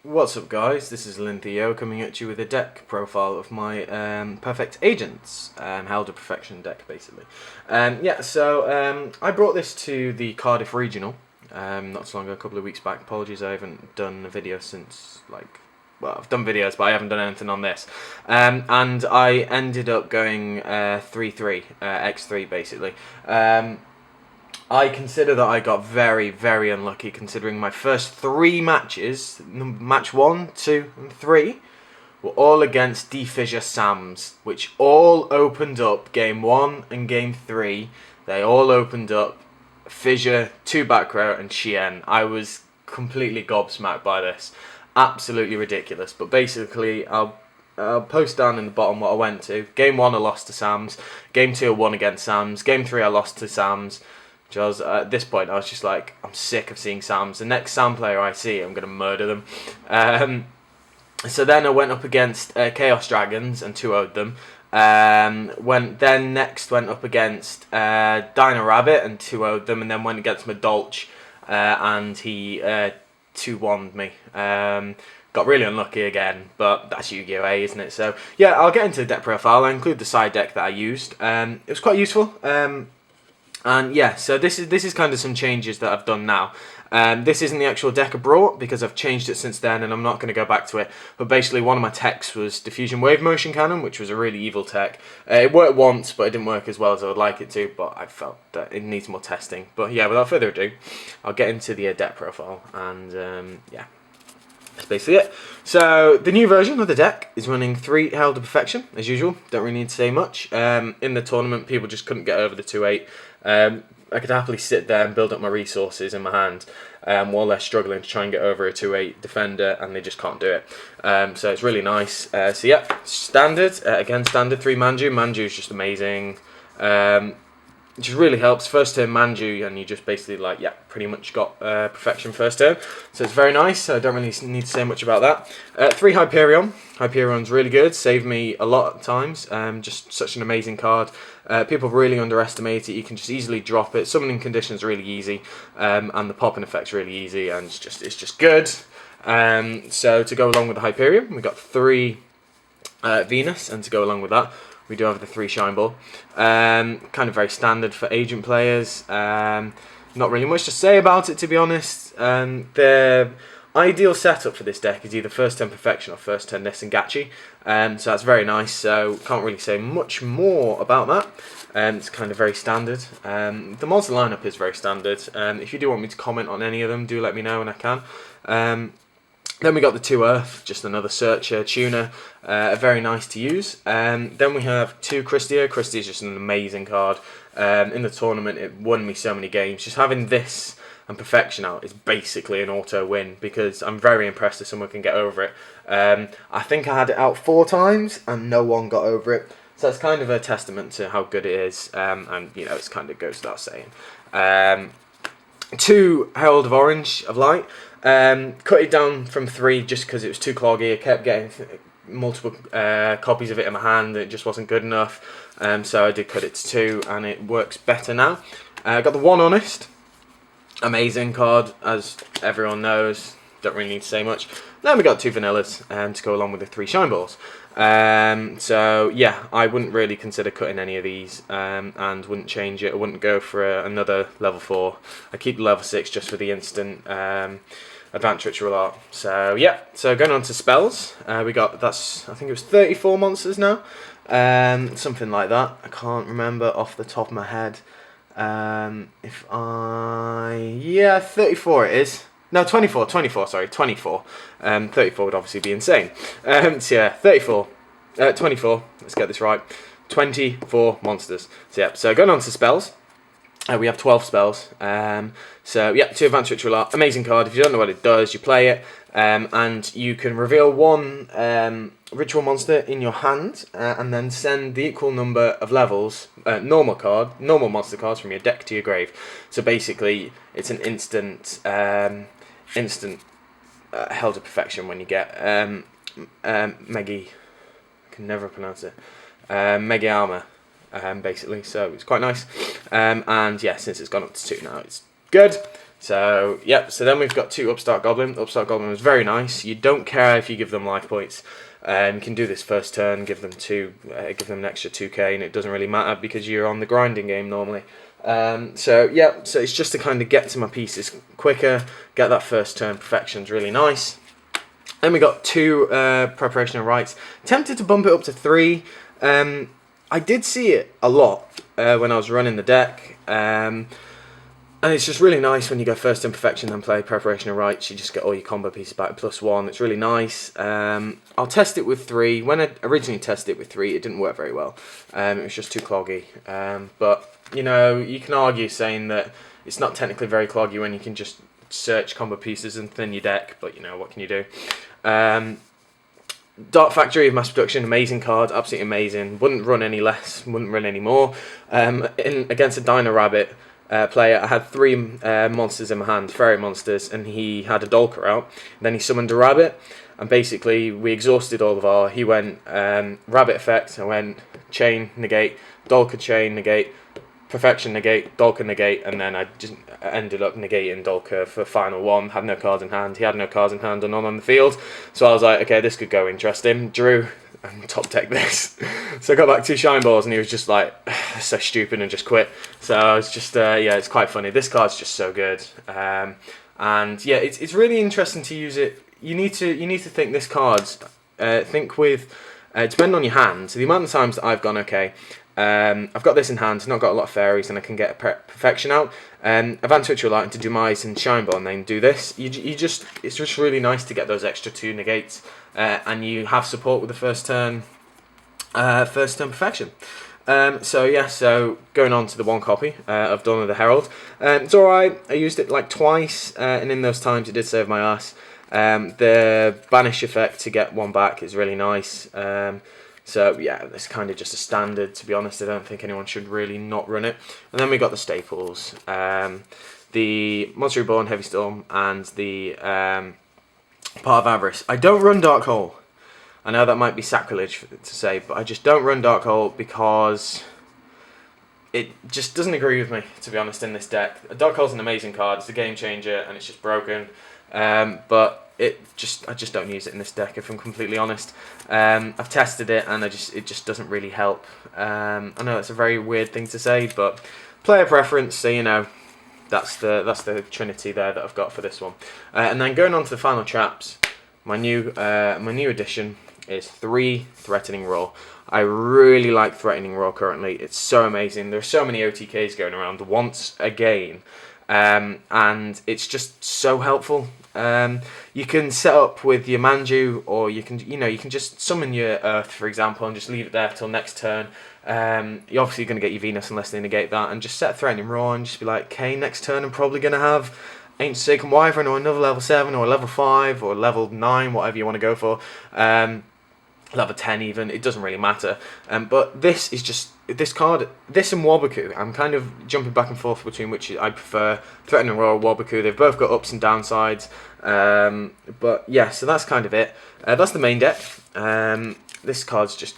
What's up, guys? This is Lintheo coming at you with a deck profile of my Perfect Agents, Held to Perfection deck, basically. I brought this to the Cardiff Regional not so long ago, a couple of weeks back. Apologies, I haven't done a video since, I've done videos, but I haven't done anything on this. And I ended up going 3-3, X3, basically. I consider that I got very, very unlucky considering my first three matches, match 1, 2 and 3, were all against D-Fissure Sams, which all opened up game 1 and game 3. They all opened up Fissure, 2 back row and Chien. I was completely gobsmacked by this. Absolutely ridiculous. But basically, I'll post down in the bottom what I went to. Game 1 I lost to Sams. Game 2 I won against Sams. Game 3 I lost to Sams. Because at this point I was just like, I'm sick of seeing Sams. The next Sam player I see, I'm going to murder them. So then I went up against Chaos Dragons and 2-0'd them. Next went up against Dino Rabbit and 2-0'd them. And then went against Madolch and he 2-1'd me. Got really unlucky again, but that's Yu-Gi-Oh! Isn't it? So yeah, I'll get into the deck profile. I'll include the side deck that I used. It was quite useful. And yeah, so this is kind of some changes that I've done now. This isn't the actual deck I brought because I've changed it since then and I'm not going to go back to it. But basically one of my techs was Diffusion Wave Motion Cannon, which was a really evil tech. It worked once, but it didn't work as well as I would like it to, but I felt that it needs more testing. But yeah, without further ado, I'll get into the deck profile and yeah. That's basically it. So the new version of the deck is running 3 Held to Perfection, as usual. Don't really need to say much. In the tournament, people just couldn't get over the 2-8. I could happily sit there and build up my resources in my hand while they're struggling to try and get over a 2-8 defender, and they just can't do it. So it's really nice. So yeah, standard. Again, standard 3 Manju. Manju is just amazing. It just really helps. First turn Manju, and you just basically pretty much got perfection first turn. So it's very nice. So I don't really need to say much about that. 3 Hyperion. Hyperion's really good. Saved me a lot of times. Just such an amazing card. People really underestimate it. You can just easily drop it. Summoning conditions really easy, and the popping effect's really easy, and it's just good. So to go along with the Hyperion, we got 3 Venus, and to go along with that, we do have the 3 Shine Ball. Kind of very standard for agent players. Not really much to say about it, to be honest. The ideal setup for this deck is either first turn Perfection or first turn Nessengachi. So that's very nice. So can't really say much more about that. It's kind of very standard. The monster lineup is very standard. If you do want me to comment on any of them, do let me know and I can. Then we got the 2 Earth, just another searcher tuner, very nice to use. Then we have 2 Christia. Christia is just an amazing card. In the tournament, it won me so many games. Just having this and Perfection out is basically an auto win because I'm very impressed if someone can get over it. I think I had it out 4 times and no one got over it. So it's kind of a testament to how good it is, and you know, it's kind of goes without saying. 2 Herald of Orange of Light. Cut it down from 3 just because it was too cloggy. I kept getting multiple copies of it in my hand. It just wasn't good enough. So I did cut it to 2 and it works better now. Got the 1 Honest. Amazing card, as everyone knows. Don't really need to say much. Then we got 2 Vanillas to go along with the 3 Shine Balls. So yeah, I wouldn't really consider cutting any of these and wouldn't change it. I wouldn't go for another level 4. I keep the level 6 just for the instant Advanced Ritual Art. So yeah, so going on to spells, we got, I think it was 34 monsters now, something like that. I can't remember off the top of my head. Yeah, 34 it is. No, 24, sorry, 24. 34 would obviously be insane. So yeah, 24, let's get this right. 24 monsters. So yeah, so going on to spells. We have 12 spells. So yeah, 2 Advanced Ritual Art, amazing card. If you don't know what it does, you play it, and you can reveal 1 ritual monster in your hand, and then send the equal number of levels, normal monster cards from your deck to your grave. So basically, it's an instant Held to Perfection when you get Megi. I can never pronounce it. Megi Armor. Basically, so it's quite nice. And yeah, since it's gone up to 2 now, it's good. So, yep, so then we've got 2 Upstart Goblin. Upstart Goblin was very nice. You don't care if you give them life points. You can do this first turn, give them an extra 2k, and it doesn't really matter because you're on the grinding game normally. So it's just to kind of get to my pieces quicker, get that first turn perfection's really nice. Then we got 2 Preparation of Rites. Tempted to bump it up to 3. I did see it a lot when I was running the deck. And it's just really nice when you go first in Perfection and play Preparation of Rites. You just get all your combo pieces back +1. It's really nice. I'll test it with 3. When I originally tested it with 3, it didn't work very well. It was just too cloggy. But, you know, you can argue saying that it's not technically very cloggy when you can just search combo pieces and thin your deck. But, you know, what can you do? Dark Factory of Mass Production, amazing card, absolutely amazing. Wouldn't run any less, wouldn't run any more. Against a Dino Rabbit player, I had 3 monsters in my hand, fairy monsters, and he had a Dolker out. Then he summoned a rabbit, and basically we exhausted all of our. He went rabbit effect, I went chain negate, Dolker chain negate, Perfection negate, Dolker negate, and then I just ended up negating Dolker for final 1. Had no cards in hand. He had no cards in hand or none on the field. So I was like, okay, this could go interesting. Drew and top deck this. So I got back 2 Shine Balls, and he was just like, so stupid, and just quit. So I was just, it's quite funny. This card's just so good. And yeah, it's really interesting to use it. You need to think this card's, think with, depending on your hand. So the amount of times that I've gone, okay, I've got this in hand, not got a lot of fairies, and I can get a Perfection out. Advance Ritual Light into Demise and Shine Ball, and then do this. It's just really nice to get those extra 2 negates, and you have support with the first turn Perfection. So going on to the 1 copy of Dawn of the Herald. It's alright. I used it like twice, and in those times it did save my ass. The Banish effect to get 1 back is really nice. So yeah, it's kind of just a standard, to be honest. I don't think anyone should really not run it. And then we got the staples. The Monster Reborn, Heavy Storm, and the Part of Avarice. I don't run Dark Hole. I know that might be sacrilege to say, but I just don't run Dark Hole because it just doesn't agree with me, to be honest, in this deck. Dark Hole's an amazing card. It's a game changer, and it's just broken. But I just don't use it in this deck, if I'm completely honest. I've tested it, and it just doesn't really help. I know it's a very weird thing to say, but player preference. So you know, that's the trinity there that I've got for this one. And then going on to the final traps, my new addition is 3 Threatening Roar. I really like Threatening Roar currently. It's so amazing. There are so many OTKs going around once again. And it's just so helpful. You can set up with your Manju, or you can just summon your Earth, for example, and just leave it there till next turn. You're obviously going to get your Venus unless they negate that, and just set Threatening Roar and just be like, okay, next turn I'm probably going to have Ancient Sacred Wyvern, or another level 7, or level 5, or level 9, whatever you want to go for. Level 10 even, it doesn't really matter. But this is just, this card, this and Waboku, I'm kind of jumping back and forth between which I prefer, Threatening Roar or Waboku. They've both got ups and downsides. But yeah, so that's kind of it. That's the main deck. This card's just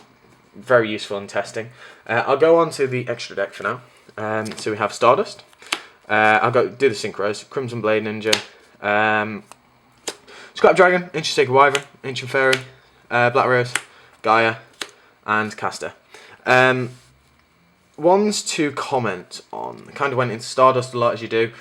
very useful in testing. I'll go on to the extra deck for now. So we have Stardust. I'll go do the Synchros, Crimson Blade Ninja, Scrap Dragon, Ancient Sacred Wyvern, Ancient Fairy, Black Rose, Gaia, and Caster. Ones to comment on. I kind of went into Stardust a lot, as you do.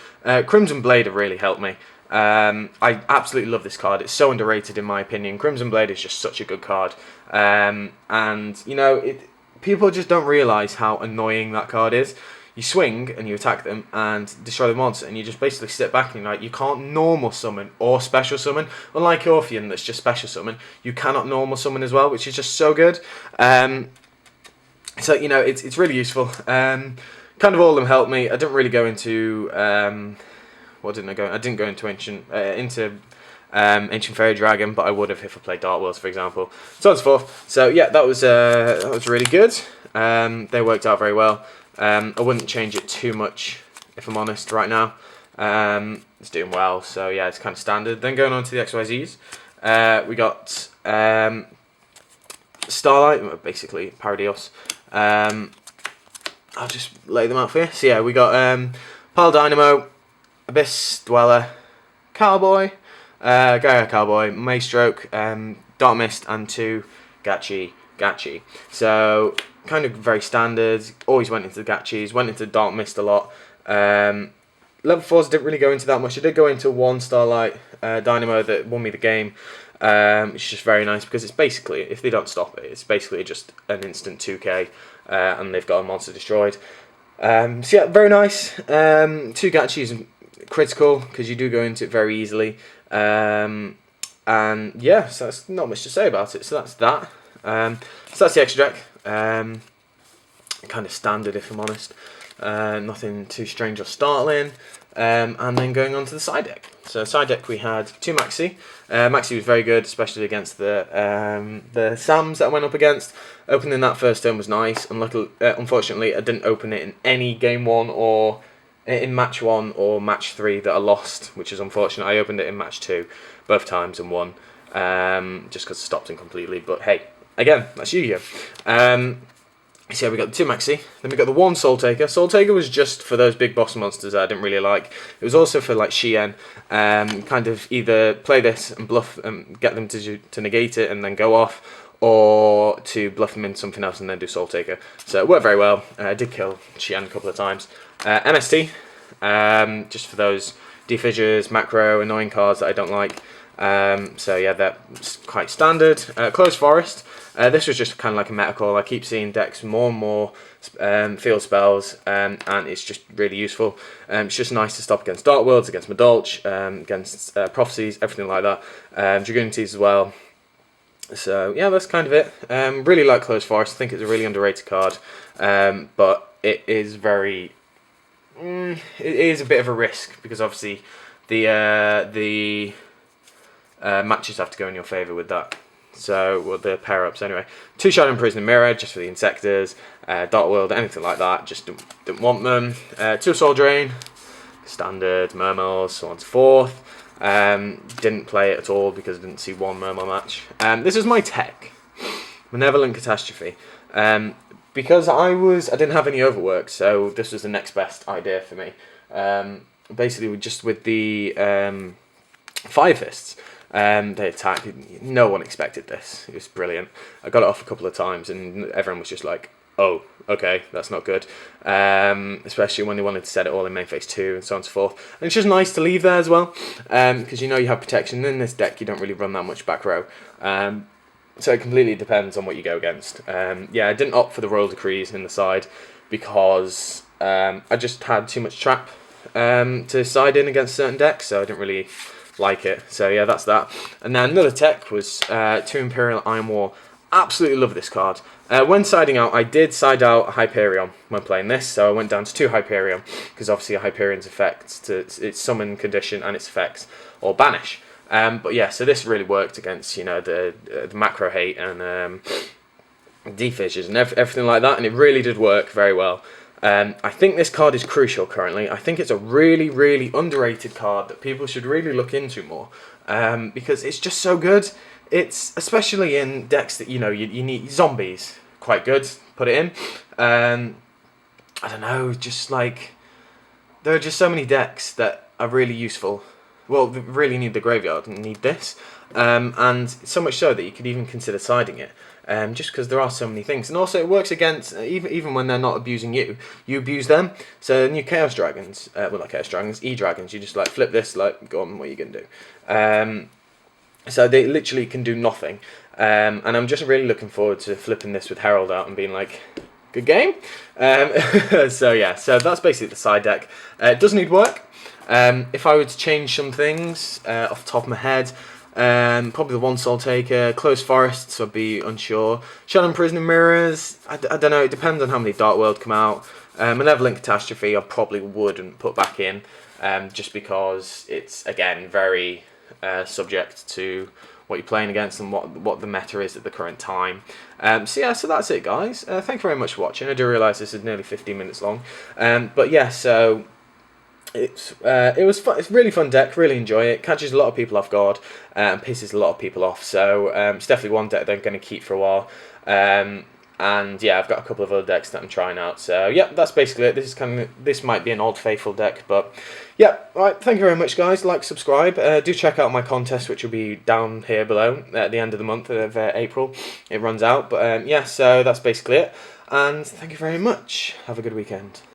Crimson Blade have really helped me. I absolutely love this card. It's so underrated in my opinion. Crimson Blade is just such a good card. And, you know, people just don't realise how annoying that card is. You swing and you attack them and destroy the monster, and you just basically sit back and you're like, you can't normal summon or special summon. Unlike Orpheon, that's just special summon, you cannot normal summon as well, which is just so good. So you know, it's really useful. Kind of all of them helped me. I didn't really go into what didn't I go? I didn't go into Ancient Fairy Dragon, but I would have if I played Dark Worlds, for example. So on and so forth. So yeah, that was really good. They worked out very well. I wouldn't change it too much, if I'm honest, right now. It's doing well, so yeah, it's kind of standard. Then going on to the XYZs, we got Starlight, basically Paradios. I'll just lay them out for you. So yeah, we got Pile Dynamo, Abyss Dweller, Cowboy, Gaia Cowboy, Maystroke, Dark Mist, and 2 Gachi. So kind of very standard. Always went into the Gachis, went into Dark Mist a lot. Level 4s didn't really go into that much. I did go into 1 Starlight Dynamo that won me the game. It's just very nice because it's basically, if they don't stop it, it's basically just an instant 2k and they've got a monster destroyed. So yeah, very nice. 2 Gachis critical because you do go into it very easily. And yeah, so that's not much to say about it. So that's that. So that's the extra deck. Kind of standard, if I'm honest. Nothing too strange or startling. And then going on to the side deck. So side deck we had 2 Maxi. Maxi was very good, especially against the Sams that I went up against. Opening that first turn was nice. Unfortunately, I didn't open it in any game 1 or in match 1 or match 3 that I lost, which is unfortunate. I opened it in match 2 both times and won, just because I stopped him completely. But hey, again, that's Yu-Gi-Oh! So yeah, we got the 2 Maxi, then we got the 1 Soul Taker. Soul Taker was just for those big boss monsters that I didn't really like. It was also for like Shien, kind of either play this and bluff and get them to negate it and then go off, or to bluff them into something else and then do Soul Taker. So it worked very well. I did kill Shien a couple of times. MST, just for those defissures, macro, annoying cards that I don't like. So yeah, that's quite standard. Closed Forest. This was just kind of like a meta call. I keep seeing decks more and more field spells, and it's just really useful. It's just nice to stop against Dark Worlds, against Madolch, against Prophecies, everything like that. Dragoonities as well. So yeah, that's kind of it. Really like Closed Forest. I think it's a really underrated card, but it is very... it is a bit of a risk because obviously the matches have to go in your favour with that. So, well, the pair-ups anyway. 2 Shadow Imprisoning Mirror, just for the Insectors. Dark World, anything like that, just didn't want them. 2 Soul Drain, standard, Murmurs, so on and so forth. Didn't play it at all because I didn't see 1 Murmur match. This is my tech, Malevolent Catastrophe. Because I didn't have any overwork, so this was the next best idea for me. Basically, just with the Fire Fists. They attacked. No one expected this. It was brilliant. I got it off a couple of times, and everyone was just like, "Oh, okay, that's not good." Especially when they wanted to set it all in main phase 2 and so on and so forth. And it's just nice to leave there as well, because you know you have protection. In this deck, you don't really run that much back row. So it completely depends on what you go against. Yeah, I didn't opt for the Royal Decrees in the side because I just had too much trap to side in against certain decks, so I didn't really like it. So yeah, that's that. And then another tech was 2 Imperial Iron War. Absolutely love this card. When siding out, I did side out Hyperion when playing this, so I went down to 2 Hyperion because obviously Hyperion's effects to its summon condition and its effects or banish. But yeah, so this really worked against the macro hate and defissures and everything like that, and it really did work very well. I think this card is crucial currently. I think it's a really, really underrated card that people should really look into more because it's just so good. It's especially in decks that you need zombies. Quite good. Put it in. I don't know. Just like there are just so many decks that are really useful. Well, they really need the graveyard and need this, and so much so that you could even consider siding it. Just because there are so many things, and also it works against even when they're not abusing you, you abuse them. So new Chaos Dragons, well not Chaos Dragons, E-Dragons, you just like flip this, like go on, what are you gonna do? So they literally can do nothing, and I'm just really looking forward to flipping this with Herald out and being like, good game. So yeah, so that's basically the side deck. It does need work. If I were to change some things off the top of my head. Probably the 1 Soul Taker, Closed Forests, I'd be unsure. Shadow Imprisoning Mirrors, I don't know, it depends on how many Dark World come out. Malevolent Catastrophe, I probably wouldn't put back in, just because it's, again, very subject to what you're playing against and what the meta is at the current time. So yeah, so that's it, guys. Thank you very much for watching. I do realise this is nearly 15 minutes long. But yeah, so... it was fun. It's a really fun deck. Really enjoy it. Catches a lot of people off guard and pisses a lot of people off. So it's definitely one deck they're going to keep for a while. And yeah, I've got a couple of other decks that I'm trying out. So yeah, that's basically it. This might be an Old Faithful deck, but yeah. Right, thank you very much, guys. Like, subscribe. Do check out my contest, which will be down here below at the end of the month of April. It runs out, but yeah. So that's basically it. And thank you very much. Have a good weekend.